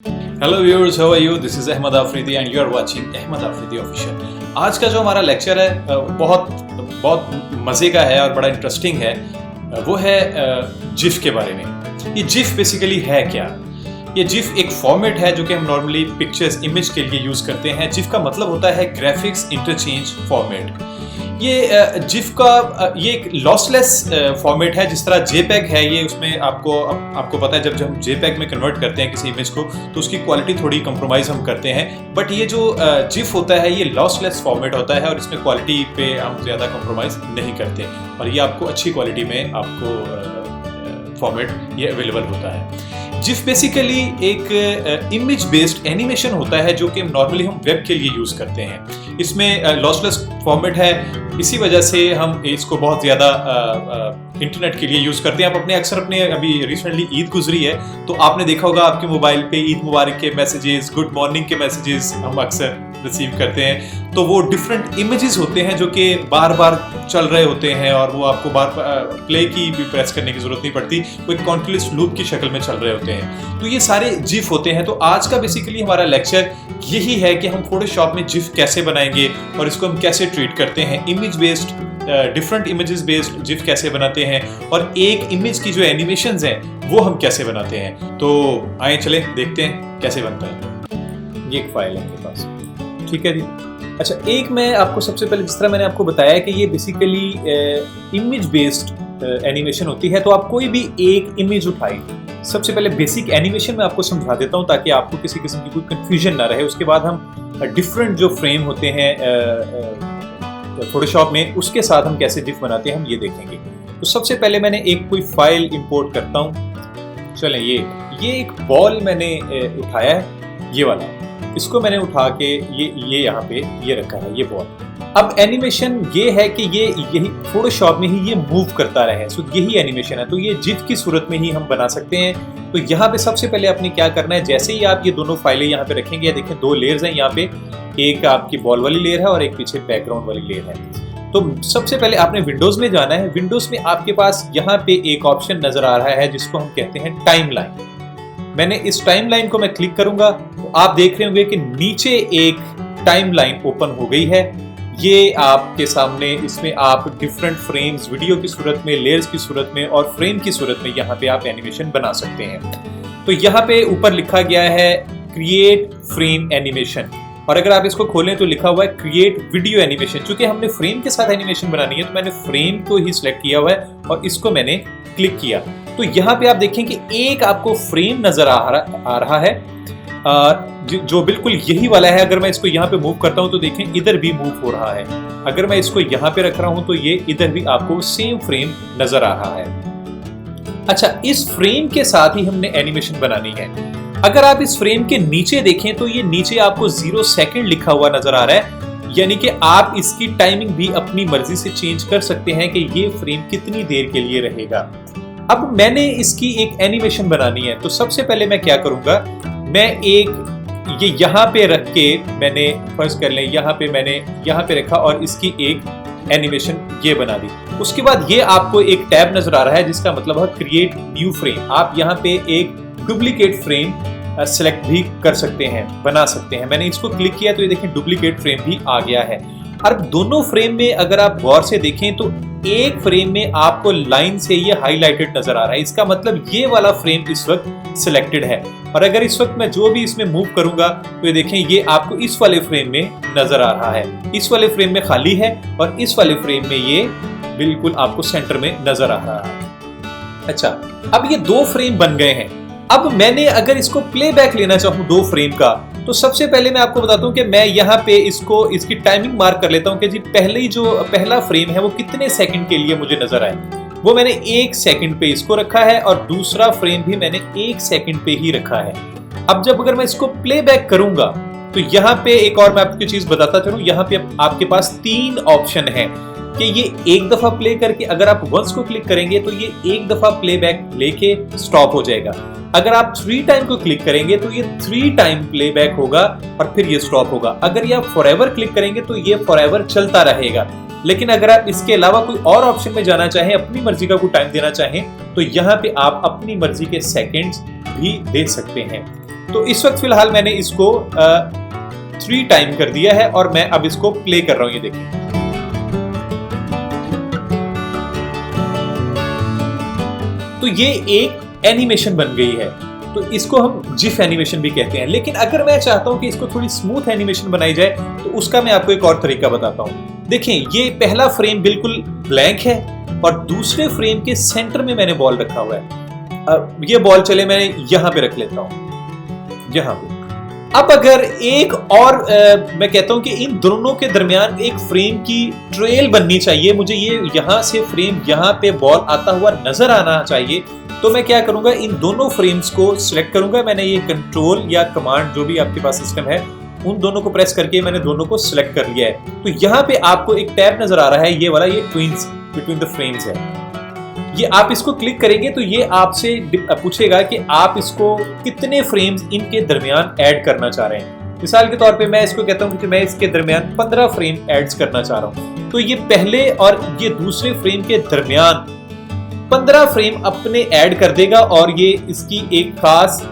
Hello viewers, how are you? This is Ahmed Afridi and you are watching Ahmed Afridi official. आज का जो हमारा लेक्चर है बहुत बहुत मज़े का है और बड़ा इंटरेस्टिंग है। वो है जिफ के बारे में। ये जिफ बेसिकली है क्या? ये जिफ एक फॉर्मेट है जो कि हम नॉर्मली पिक्चर्स इमेज के लिए यूज़ करते हैं। जिफ का मतलब होता है ग्राफिक्स इंटरचेंज फॉर्मेट। ये जिफ का ये एक लॉसलेस फॉर्मेट है। जिस तरह जेपैग है, ये उसमें आपको पता है जब हम जेपैग में कन्वर्ट करते हैं किसी इमेज को तो उसकी क्वालिटी थोड़ी कंप्रोमाइज़ हम करते हैं। बट ये जो जिफ होता है ये लॉसलेस फॉर्मेट होता है और इसमें क्वालिटी पे हम ज़्यादा कंप्रोमाइज़ नहीं करते और ये आपको अच्छी क्वालिटी में फॉर्मेट ये अवेलेबल होता है। जिफ बेसिकली एक इमेज बेस्ड एनिमेशन होता है जो कि नॉर्मली हम वेब के लिए यूज़ करते हैं। इसमें लॉसलेस फॉर्मेट है, इसी वजह से हम इसको बहुत ज़्यादा इंटरनेट के लिए यूज़ करते हैं। आप अपने अभी रिसेंटली ईद गुजरी है तो आपने देखा होगा आपके मोबाइल पे ईद मुबारक के मैसेजेस, गुड मॉर्निंग के मैसेजेस हम अक्सर रिसीव करते हैं। तो वो डिफरेंट इमेजेस होते हैं जो कि बार बार चल रहे होते हैं और वो आपको बार प्ले की भी प्रेस करने की जरूरत नहीं पड़ती, वो एक कॉन्टिन्यूअस लूप की शक्ल में चल रहे होते हैं। तो ये सारे जिफ होते हैं। तो आज का बेसिकली हमारा लेक्चर यही है कि हम फोटोशॉप में जिफ कैसे बनाएंगे और इसको हम कैसे ट्रीट करते हैं। Image based different images based GIF कैसे बनाते हैं और एक इमेज की जो एनिमेशंस हैं वो हम कैसे बनाते हैं। तो आए चले देखते हैं कैसे बनता है। ये एक फाइल है मेरे पास, ठीक है जी। अच्छा, एक मैं आपको सबसे पहले जिस तरह मैंने आपको बताया कि ये बेसिकली इमेज बेस्ड एनिमेशन होती है। तो आप कोई भी एक इमेज उठाइए। सबसे पहले बेसिक एनिमेशन मैं आपको समझा देता हूँ ताकि आपको किसी किस्म की कोई कंफ्यूजन ना रहे। उसके बाद हम डिफरेंट जो फ्रेम होते हैं फोटोशॉप में उसके साथ हम कैसे जिफ बनाते हैं हम ये देखेंगे। तो सबसे पहले मैंने एक कोई फाइल इंपोर्ट करता हूँ। चलें, ये एक बॉल मैंने उठाया है, ये वाला। इसको मैंने उठा के ये यहाँ पे ये रखा है, ये बॉल। अब एनिमेशन ये है कि ये यही फोटोशॉप में ही ये मूव करता रहे। सो यही एनिमेशन है। तो ये जिफ की सूरत में ही हम बना सकते हैं। तो यहाँ पे सबसे पहले आपने क्या करना है, जैसे ही आप ये दोनों फाइलें यहाँ पे रखेंगे, देखें दो लेयर्स हैं यहाँ पे, एक आपकी बॉल वाली लेयर है और एक पीछे बैकग्राउंड वाली लेयर है। तो सबसे पहले आपने विंडोज में जाना है। विंडोज में आपके पास यहाँ पे एक ऑप्शन नजर आ रहा है जिसको हम कहते हैं टाइमलाइन। मैंने इस टाइमलाइन को मैं क्लिक करूंगा तो आप देख रहे होंगे कि नीचे एक टाइमलाइन ओपन हो गई है। ये आपके सामने, इसमें आप डिफरेंट फ्रेम्स वीडियो की सूरत में, लेयर्स की सूरत में और फ्रेम की सूरत में यहाँ पे आप एनिमेशन बना सकते हैं। तो यहाँ पे ऊपर लिखा गया है क्रिएट फ्रेम एनिमेशन और अगर आप इसको खोलें तो लिखा हुआ है क्रिएट वीडियो एनिमेशन। चूंकि हमने फ्रेम के साथ एनिमेशन बनानी है तो मैंने फ्रेम को ही सिलेक्ट किया हुआ है और इसको मैंने क्लिक किया। तो यहाँ पे आप देखें कि एक आपको फ्रेम नजर आ रहा है जो बिल्कुल यही वाला है। अगर मैं इसको यहाँ पे मूव करता हूँ तो देखें इधर भी मूव हो रहा है। अगर मैं इसको यहाँ पे रख रहा हूँ तो ये इधर भी आपको सेम फ्रेम नजर आ रहा है। अच्छा, इस फ्रेम के साथ ही हमने एनिमेशन बनानी है। अगर आप इस फ्रेम के नीचे देखें तो ये नीचे आपको 0 सेकंड लिखा हुआ नजर आ रहा है, यानी कि आप इसकी टाइमिंग भी अपनी मर्जी से चेंज कर सकते हैं कि ये फ्रेम कितनी देर के लिए रहेगा। अब मैंने इसकी एक एनिमेशन बनानी है तो सबसे पहले मैं क्या करूंगा, मैं एक ये यहाँ पे रख के मैंने फर्ज कर लें मैंने यहाँ पे रखा और इसकी एक एनिमेशन ये बना दी। उसके बाद ये आपको एक टैब नजर आ रहा है जिसका मतलब है क्रिएट न्यू फ्रेम। आप यहाँ पे एक डुप्लीकेट फ्रेम सेलेक्ट भी कर सकते हैं, बना सकते हैं। मैंने इसको क्लिक किया तो ये देखें डुप्लीकेट फ्रेम भी आ गया है। और दोनों फ्रेम में अगर आप गौर से देखें तो एक फ्रेम में आपको लाइन से ये हाईलाइटेड नजर आ रहा है। इसका मतलब ये वाला फ्रेम इस वक्त सिलेक्टेड है। और अगर इस वक्त मैं जो भी इसमें मूव करूंगा तो ये देखें ये आपको इस वाले फ्रेम में नजर आ रहा है। इस वाले फ्रेम में खाली है और इस वाले फ्रेम में ये बिल्कुल आपको सेंटर में नजर आ रहा है। अच्छा, अब ये दो फ्रेम बन गए हैं। अब मैंने अगर इसको प्लेबैक लेना चाहूँ दो फ्रेम का तो सबसे पहले मैं आपको बताता हूँ कि मैं यहाँ पे इसकी टाइमिंग मार्क कर लेता हूँ कि जी पहला फ्रेम है वो कितने सेकंड के लिए मुझे नजर आए। वो मैंने 1 सेकंड पे इसको रखा है और दूसरा फ्रेम भी मैंने 1 सेकंड पे ही रखा है। अब जब अगर मैं इसको प्लेबैक करूंगा तो यहाँ पे एक और मैं आपको चीज बताता चलूं, यहाँ पे आपके पास 3 ऑप्शन है कि ये एक दफा प्ले करके, अगर आप वंस को क्लिक करेंगे तो ये एक दफा प्लेबैक लेके स्टॉप हो जाएगा। अगर आप 3 टाइम को क्लिक करेंगे तो ये 3 टाइम प्लेबैक होगा और फिर ये स्टॉप होगा। अगर ये आप फॉरएवर क्लिक करेंगे तो ये फॉरएवर चलता रहेगा। लेकिन अगर आप इसके अलावा कोई और ऑप्शन में जाना चाहें, अपनी मर्जी का कोई टाइम देना चाहें तो यहाँ पे आप अपनी मर्जी के सेकंड्स भी दे सकते हैं। तो इस वक्त फिलहाल मैंने इसको 3 टाइम कर दिया है और मैं अब इसको प्ले कर रहा हूं, ये देखिए। तो ये एक एनिमेशन बन गई है, तो इसको हम जिफ एनिमेशन भी कहते हैं। लेकिन अगर मैं चाहता हूं कि इसको थोड़ी स्मूथ एनिमेशन बनाई जाए तो उसका मैं आपको एक और तरीका बताता हूं। देखिए, ये पहला फ्रेम बिल्कुल ब्लैंक है और दूसरे फ्रेम के सेंटर में मैंने बॉल रखा हुआ है। अब ये बॉल चले मैं यहां पे रख लेता हूं, यहां पे। अब अगर एक और मैं कहता हूं कि इन दोनों के दरमियान एक फ्रेम की ट्रेल बननी चाहिए, मुझे ये यहां से फ्रेम यहां पे बॉल आता हुआ नजर आना चाहिए, तो मैं क्या करूंगा, इन दोनों फ्रेम्स को सिलेक्ट करूंगा। मैंने ये कंट्रोल या कमांड जो भी आपके पास सिस्टम है उन दोनों को प्रेस करके मैंने दोनों को सिलेक्ट कर लिया है। तो यहाँ पे आपको एक टैब नजर आ रहा है, ये वाला, ये ट्विंस बिटवीन द फ्रेम्स है। ये आप इसको क्लिक करेंगे तो ये आपसे पूछेगा कि आप इसको कितने फ्रेम्स इनके दरमियान ऐड करना चाह रहे हैं। मिसाल के तौर पे मैं इसको कहता हूँ कि मैं इसके दरमियान 15 फ्रेम ऐड करना चाह रहा हूँ। तो ये पहले और ये दूसरे फ्रेम के दरमियान 15 फ्रेम अपने ऐड कर देगा और ये इसकी एक खास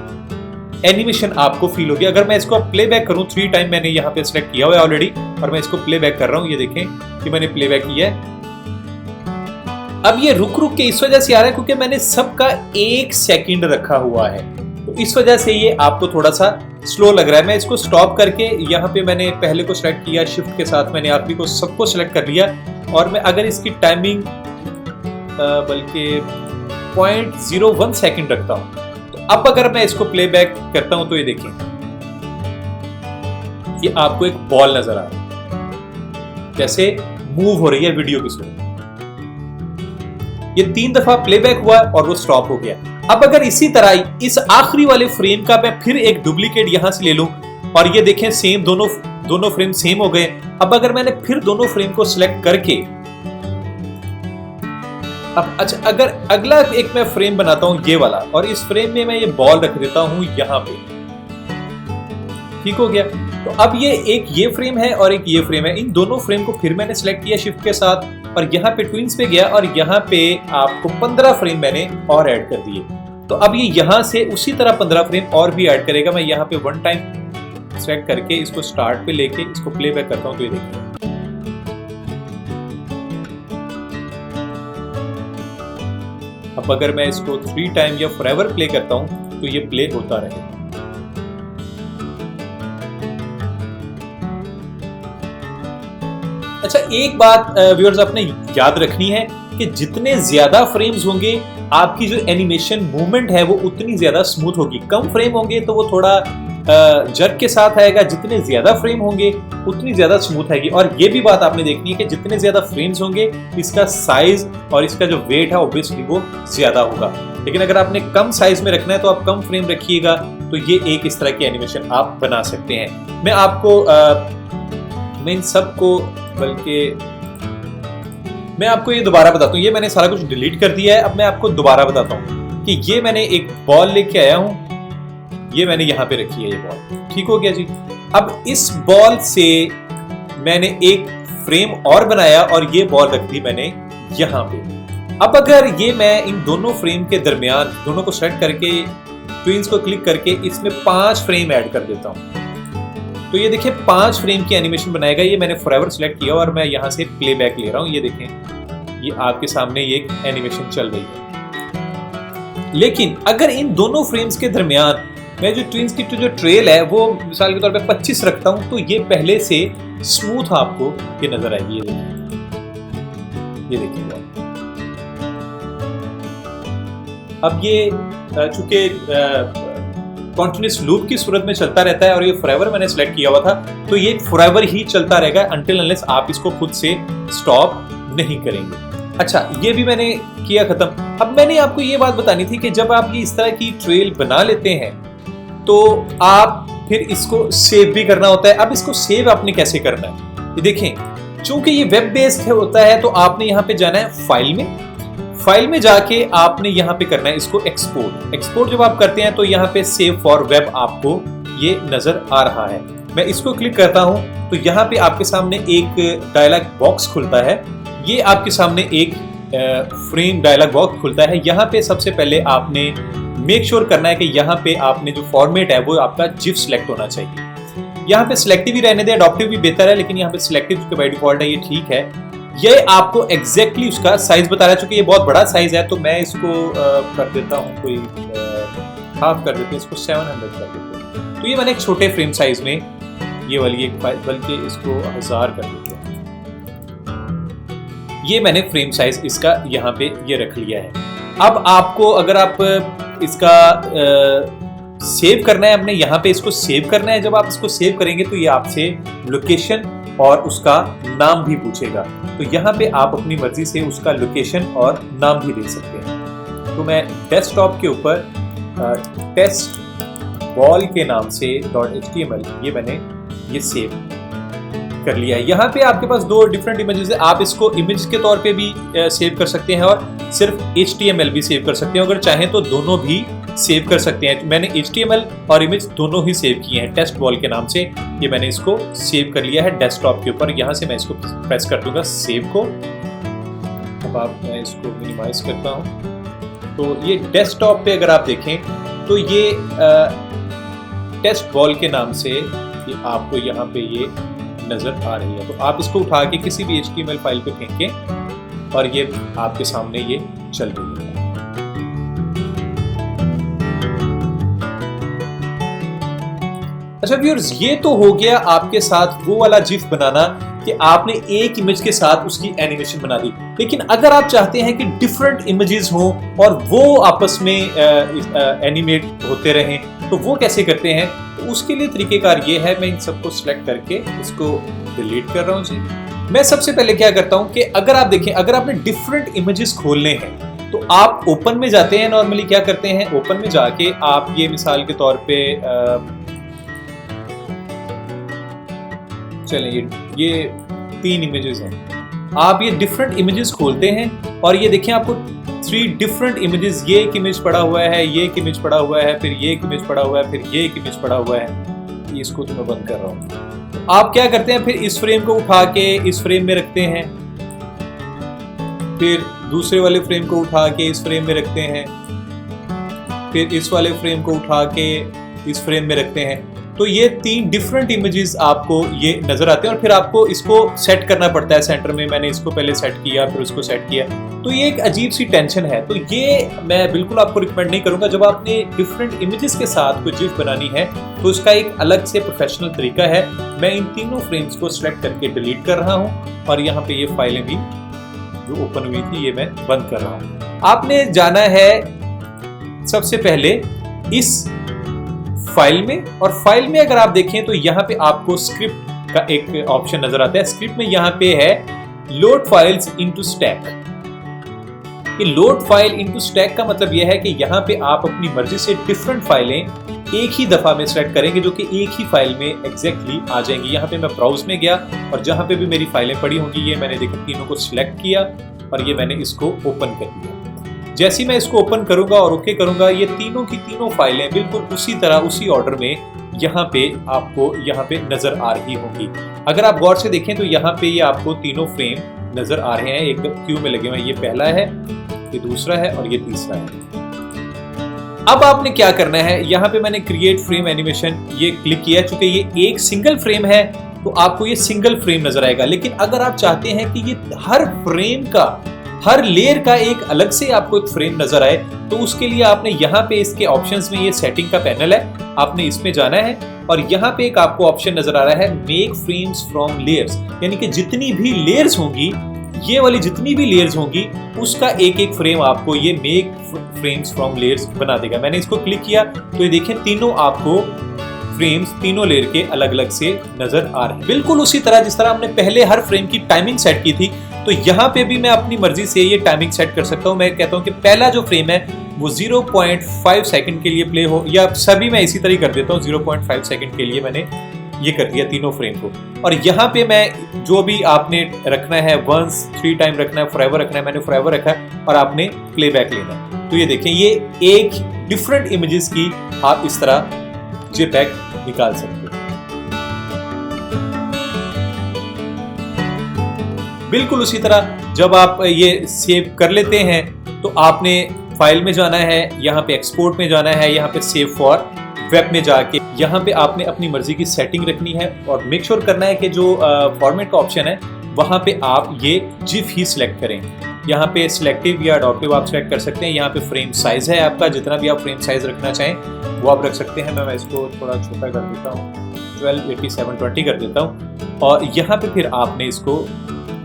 एनिमेशन आपको फील होगी। अगर मैं इसको प्लेबैक करूं, 3 टाइम मैंने यहाँ पे सिलेक्ट किया हुआ है ऑलरेडी और मैं इसको प्लेबैक कर रहा हूं, ये देखें कि मैंने प्लेबैक किया है। अब ये रुक रुक के इस वजह से आ रहा है क्योंकि मैंने सबका 1 सेकंड रखा हुआ है, तो इस वजह से ये आपको थोड़ा सा स्लो लग रहा है। मैं इसको स्टॉप करके यहाँ पे मैंने पहले को सिलेक्ट किया, शिफ्ट के साथ मैंने आखिरी को सबको सिलेक्ट कर लिया और मैं अगर इसकी टाइमिंग बल्कि 0.01 सेकंड रखता हूं, तो अब अगर मैं इसको प्लेबैक करता हूं तो ये देखिए, ये आपको एक बॉल नजर आ रही है जैसे मूव हो रही है वीडियो की सूरत। ये 3 दफा प्लेबैक हुआ और वो स्टॉप हो गया। अब अगर इसी तरह इस आखिरी वाले फ्रेम का मैं फिर एक डुप्लीकेट यहां से ले लूं और ये देखें सेम दोनों फ्रेम सेम हो गए। अब अगर मैंने फिर दोनों फ्रेम को सिलेक्ट करके अब अच्छा, अगर अगला एक मैं फ्रेम बनाता हूं ये वाला और इस फ्रेम में मैं ये बॉल रख देता हूं यहां पे, ठीक हो गया। तो अब ये एक ये फ्रेम है और एक ये फ्रेम है, इन दोनों फ्रेम को फिर मैंने सिलेक्ट किया शिफ्ट के साथ और यहाँ पे ट्विंस पे गया और यहाँ पे आपको 15 फ्रेम मैंने और ऐड कर दिए। तो अब ये यहाँ से उसी तरह 15 फ्रेम और भी ऐड करेगा। मैं यहाँ पे 1 टाइम सिलेक्ट करके इसको स्टार्ट पे लेके इसको प्लेबैक करता हूँ, तो ये देखिए अब अगर मैं इसको 3 टाइम या फॉरएवर प्ले करता हूं तो ये प्ले होता रहेगा। अच्छा, एक बात व्यूअर्स आपने याद रखनी है कि जितने ज्यादा फ्रेम्स होंगे आपकी जो एनिमेशन मूवमेंट है वो उतनी ज्यादा स्मूथ होगी। कम फ्रेम होंगे तो वो थोड़ा जर्क के साथ आएगा, जितने ज्यादा फ्रेम होंगे उतनी ज्यादा स्मूथ आएगी। और ये भी बात आपने देखनी है कि जितने ज्यादा फ्रेम्स होंगे इसका साइज और इसका जो वेट है ऑब्वियसली वो ज्यादा होगा। लेकिन अगर आपने कम साइज में रखना है तो आप कम फ्रेम रखिएगा, तो ये एक इस तरह की एनिमेशन आप बना सकते हैं। मैं आपको मैं इन सबको मैं आपको ये दोबारा बताता हूँ। ये मैंने सारा कुछ डिलीट कर दिया है, अब मैं आपको दोबारा बताता हूँ कि ये मैंने एक बॉल लेके आया हूँ, ये मैंने यहाँ पे रखी है ये बॉल, ठीक हो गया जी। अब इस बॉल से मैंने एक फ्रेम और बनाया और ये बॉल रख दी मैंने यहाँ पे। अब अगर ये मैं इन दोनों फ्रेम के दरमियान दोनों को सेलेक्ट करके ट्विंस को क्लिक करके इसमें 5 फ्रेम ऐड कर देता हूँ, तो ये देखिए 5 फ्रेम की एनिमेशन बनाएगा। ये मैंने फॉरएवर सिलेक्ट किया और मैं यहाँ से प्लेबैक ले रहा हूँ, ये देखें ये आपके सामने ये एक एनिमेशन चल रही है। लेकिन अगर इन दोनों फ्रेम्स के दरमियान मैं जो ट्विंस की जो ट्रेल है वो मिसाल के तौर पे 25 रखता हूं, तो ये पहले से स्मूथ आपको ये नजर आएगी। ये देखिए अब ये चूंकि कॉन्टिन्यूस लूप की सूरत में चलता रहता है और ये फॉरएवर मैंने सेलेक्ट किया हुआ था, तो ये फॉरएवर ही चलता रहेगा अनटिल अनलेस आप इसको खुद से स्टॉप नहीं करेंगे। अच्छा, ये भी मैंने किया खत्म। अब मैंने आपको ये बात बतानी थी कि जब आप ये इस तरह की ट्रेल बना लेते हैं तो आप फिर इसको सेव भी करना होता है। अब इसको सेव आपने कैसे करना है, ये देखें, चूंकि ये वेब बेस्ड होता है तो आपने यहाँ पे जाना है फाइल में जाके आपने यहाँ पे करना है इसको एक्सपोर्ट जब आप करते हैं तो यहाँ पे सेव फॉर वेब आपको ये नजर आ रहा है। मैं इसको क्लिक करता हूँ तो यहाँ पे आपके सामने एक डायलॉग बॉक्स खुलता है। ये आपके सामने एक फ्रेम डायलॉग बॉक्स खुलता है। यहाँ पे सबसे पहले आपने मेक श्योर करना है कि यहाँ पे आपने जो फॉर्मेट है वो आपका जिफ सिलेक्ट होना चाहिए। यहाँ पे सिलेक्टिव ही रहने दें, अडॉप्टिव भी बेहतर है, लेकिन यहाँ पे सिलेक्टिव बाय डिफॉल्ट है, ये ठीक है। ये आपको एग्जैक्टली उसका साइज बता रहा है, चूंकि ये बहुत बड़ा साइज है तो मैं इसको कर देता हूँ, कोई हाफ कर देते हैं, इसको 700 कर देते हैं। तो ये मैंने एक छोटे फ्रेम साइज में ये वाली एक फाइल, बल्कि इसको 1000 कर देते हैं। ये मैंने फ्रेम साइज इसका यहाँ पे ये रख लिया है। अब आपको अगर आप इसका सेव करना है, अपने यहाँ पे इसको सेव करना है। जब आप इसको सेव करेंगे तो ये आपसे लोकेशन और उसका नाम भी पूछेगा, तो यहाँ पे आप अपनी मर्जी से उसका लोकेशन और नाम भी दे सकते हैं। तो मैं डेस्कटॉप के ऊपर टेस्ट बॉल के नाम से .html ये मैंने ये सेव कर लिया है। यहाँ पे आपके पास दो डिफरेंट इमेजेस है, आप इसको इमेज के तौर पे भी सेव कर सकते हैं और सिर्फ HTML भी सेव कर सकते हैं। अगर चाहें तो दोनों भी सेव कर सकते हैं। मैंने HTML और इमेज दोनों ही सेव किए हैं टेस्ट बॉल के नाम से। ये मैंने इसको सेव कर लिया है डेस्कटॉप के ऊपर। यहाँ से मैं इसको प्रेस कर दूंगा सेव को। अब मैं इसको मिनिमाइज करता हूँ। तो ये डेस्कटॉप पे अगर आप देखें तो ये टेस्ट बॉल के नाम से ये आपको यहाँ पे ये नजर आ रही है। तो आप इसको उठा के किसी भी HTML फाइल पे फेंकें और ये आपके सामने ये चल रही है। अच्छा व्यूअर्स, ये तो हो गया आपके साथ वो वाला जिफ बनाना कि आपने एक इमेज के साथ उसकी एनिमेशन बना दी। लेकिन अगर आप चाहते हैं कि डिफरेंट इमेजेस हों और वो आपस में एनिमेट होते रहें, तो वो कैसे करते हैं? तो उसके लिए तरीकेकार ये है, मैं इन सबको सिलेक्ट करके इसको डिलीट कर रहा हूँ जी। मैं सबसे पहले क्या करता हूँ कि अगर आप देखें, अगर आपने डिफरेंट इमेजेस खोलने हैं तो आप ओपन में जाते हैं। नॉर्मली क्या करते हैं, ओपन में जाके आप ये मिसाल के तौर पे चलें, ये 3 इमेजेस हैं। आप ये डिफरेंट इमेजेस खोलते हैं और ये देखें आपको 3 डिफरेंट इमेजेस, ये एक इमेज पड़ा हुआ है, ये एक इमेज पड़ा हुआ है, फिर ये एक इमेज पड़ा हुआ है, फिर ये एक इमेज पड़ा हुआ है। इसको तो मैं बंद कर रहा हूँ। तो आप क्या करते हैं, फिर इस फ्रेम को उठा के इस फ्रेम में रखते हैं, फिर दूसरे वाले फ्रेम को उठा के इस फ्रेम में रखते हैं, फिर इस वाले फ्रेम को उठा के इस फ्रेम में रखते हैं। तो ये 3 डिफरेंट इमेजेस आपको ये नजर आते हैं और फिर आपको इसको सेट करना पड़ता है सेंटर में। मैंने इसको पहले सेट किया, फिर उसको सेट किया, तो ये एक अजीब सी टेंशन है। तो ये मैं बिल्कुल आपको रिकमेंड नहीं करूंगा। जब आपने डिफरेंट इमेजेस के साथ कोई जिफ बनानी है तो उसका एक अलग से प्रोफेशनल तरीका है। मैं इन तीनों फ्रेम्स को सिलेक्ट करके डिलीट कर रहा हूँ और यहाँ पे ये फाइलें भी जो ओपन हुई थी ये मैं बंद कर रहा हूँ। आपने जाना है सबसे पहले इस फाइल में, और फाइल में अगर आप देखें तो यहाँ पे आपको स्क्रिप्ट का एक ऑप्शन नजर आता है। स्क्रिप्ट में यहाँ पे है लोड फाइल्स इनटू स्टैक। ये लोड फाइल इनटू स्टैक का मतलब यह है कि यहाँ पे आप अपनी मर्जी से डिफरेंट फाइलें एक ही दफा में सेलेक्ट करेंगे जो कि एक ही फाइल में एग्जैक्टली आ जाएंगी। यहाँ पे मैं ब्राउज में गया और जहाँ पे भी मेरी फाइलें पड़ी होंगी ये मैंने देखा तीनों को सिलेक्ट किया और ये मैंने इसको ओपन कर दिया। जैसे ही मैं इसको ओपन करूंगा और ओके करूंगा, ये तीनों की तीनों फाइलें बिल्कुल उसी तरह उसी ऑर्डर में यहाँ पे आपको यहाँ पे नजर आ रही होंगी। अगर आप गौर से देखें तो यहाँ पे ये आपको तीनों फ्रेम नजर आ रहे हैं, एकदम क्यू में लगे हुए हैं। ये पहला है, ये दूसरा है और ये तीसरा है। अब आपने क्या करना है, यहाँ पे मैंने क्रिएट फ्रेम एनिमेशन ये क्लिक किया। चूंकि ये एक सिंगल फ्रेम है तो आपको ये सिंगल फ्रेम नजर आएगा। लेकिन अगर आप चाहते हैं कि ये हर फ्रेम का, हर लेयर का एक अलग से आपको एक फ्रेम नजर आए, तो उसके लिए आपने यहाँ पे इसके ऑप्शंस में ये सेटिंग का पैनल है, आपने इसमें जाना है और यहाँ पे एक आपको ऑप्शन नजर आ रहा है मेक फ्रेम्स फ्रॉम लेयर्स। यानी कि जितनी भी लेयर्स होंगी, ये वाली जितनी भी लेयर्स होंगी उसका एक एक फ्रेम आपको ये मेक फ्रेम्स फ्रॉम लेयर्स बना देगा। मैंने इसको क्लिक किया तो ये देखें तीनों आपको फ्रेम्स तीनों लेयर के अलग अलग से नजर आ रहे हैं। बिल्कुल उसी तरह जिस तरह हमने पहले हर फ्रेम की टाइमिंग सेट की थी, तो यहाँ पे भी मैं अपनी मर्जी से ये टाइमिंग सेट कर सकता हूँ। मैं कहता हूँ कि पहला जो फ्रेम है वो 0.5 सेकंड के लिए प्ले हो, या सभी मैं इसी तरह कर देता हूँ। 0.5 सेकंड के लिए मैंने ये कर दिया तीनों फ्रेम को। और यहाँ पे मैं जो भी आपने रखना है, वंस 3 टाइम रखना है, फॉरएवर रखना है, मैंने फॉरएवर रखा है और आपने प्लेबैक लेना है। तो ये देखें, ये एक डिफरेंट इमेजेस की आप इस तरह जेपैग निकाल सकते हैं। बिल्कुल उसी तरह जब आप ये सेव कर लेते हैं तो आपने फाइल में जाना है, यहाँ पे एक्सपोर्ट में जाना है, यहाँ पे सेव फॉर वेब में जाके यहाँ पे आपने अपनी मर्जी की सेटिंग रखनी है और मेक श्योर करना है कि जो फॉर्मेट का ऑप्शन है वहाँ पे आप ये जिफ ही सिलेक्ट करें। यहाँ पे सिलेक्टिव या अडॉप्टिव आप सिलेक्ट कर सकते हैं। यहाँ पे फ्रेम साइज है आपका, जितना भी आप फ्रेम साइज रखना चाहें वो आप रख सकते हैं। मैं इसको थोड़ा छोटा कर देता हूँ, 1280x720 कर देता हूँ। और यहाँ पे फिर आपने इसको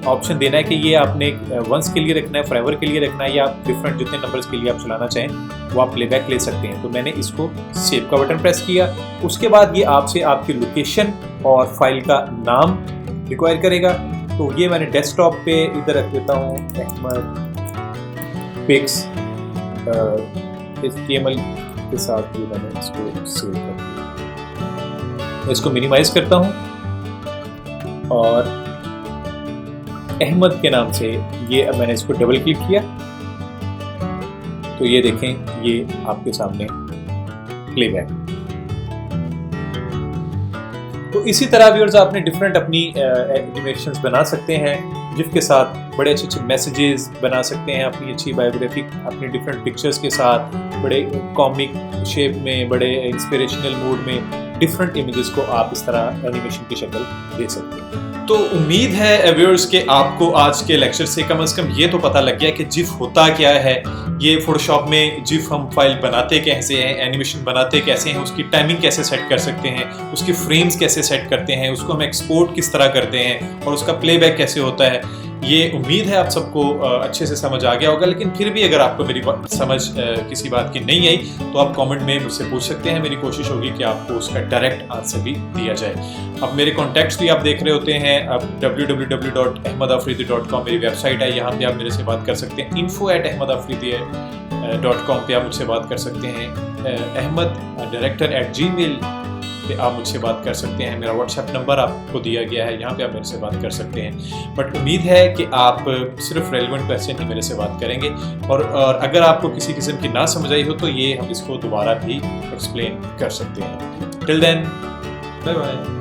ऑप्शन देना है कि ये आपने वंस के लिए रखना है, फॉरएवर के लिए रखना है, या आप डिफरेंट जितने नंबर्स के लिए आप चलाना चाहें वो आप प्लेबैक ले सकते हैं। तो मैंने इसको सेव का बटन प्रेस किया। उसके बाद ये आपसे आपकी लोकेशन और फाइल का नाम रिक्वायर करेगा। तो ये मैंने डेस्कटॉप पे इधर रख देता हूँ अहमद पिक्स HTML के साथ ये मैंने इसको सेव कर दिया। इसको मिनिमाइज करता हूँ और अहमद के नाम से ये अब मैंने इसको डबल क्लिक किया तो ये देखें ये आपके सामने प्लेबैक। तो इसी तरह व्यूअर्स आपने डिफरेंट अपनी एनिमेशंस बना सकते हैं जिसके साथ बड़े अच्छे अच्छे मैसेजेस बना सकते हैं, अपनी अच्छी बायोग्राफी अपनी डिफरेंट पिक्चर्स के साथ, बड़े कॉमिक शेप में, बड़े इंस्पिरेशनल मूड में डिफरेंट इमेजेस को आप इस तरह एनिमेशन की शक्ल दे सकते हैं। तो उम्मीद है व्यूअर्स कि आपको आज के लेक्चर से कम ये तो पता लग गया कि जिफ होता क्या है, ये फोटोशॉप में जिफ हम फाइल बनाते कैसे हैं, एनिमेशन बनाते कैसे हैं, उसकी टाइमिंग कैसे सेट कर सकते हैं, उसकी फ्रेम्स कैसे सेट करते हैं, उसको हम एक्सपोर्ट किस तरह करते हैं और उसका प्लेबैक कैसे होता है। ये उम्मीद है आप सबको अच्छे से समझ आ गया होगा। लेकिन फिर भी अगर आपको मेरी समझ किसी बात की नहीं आई तो आप कमेंट में मुझसे पूछ सकते हैं। मेरी कोशिश होगी कि आपको उसका डायरेक्ट आंसर भी दिया जाए। अब मेरे कॉन्टैक्ट्स भी आप देख रहे होते हैं। अब www.ahmadafridi.com मेरी वेबसाइट है, यहाँ पे आप मेरे से बात कर सकते हैं। info@ahmadafridi.com पे आप मुझसे बात कर सकते हैं। ahmad@gmail पे आप मुझसे बात कर सकते हैं। मेरा व्हाट्सएप नंबर आपको दिया गया है, यहाँ पे आप मेरे से बात कर सकते हैं। बट उम्मीद है कि आप सिर्फ रेलेवेंट क्वेश्चन ही मेरे से बात करेंगे और अगर आपको किसी किस्म की ना समझ आई हो तो ये हम इसको दोबारा भी एक्सप्लेन कर सकते हैं। Till then bye bye.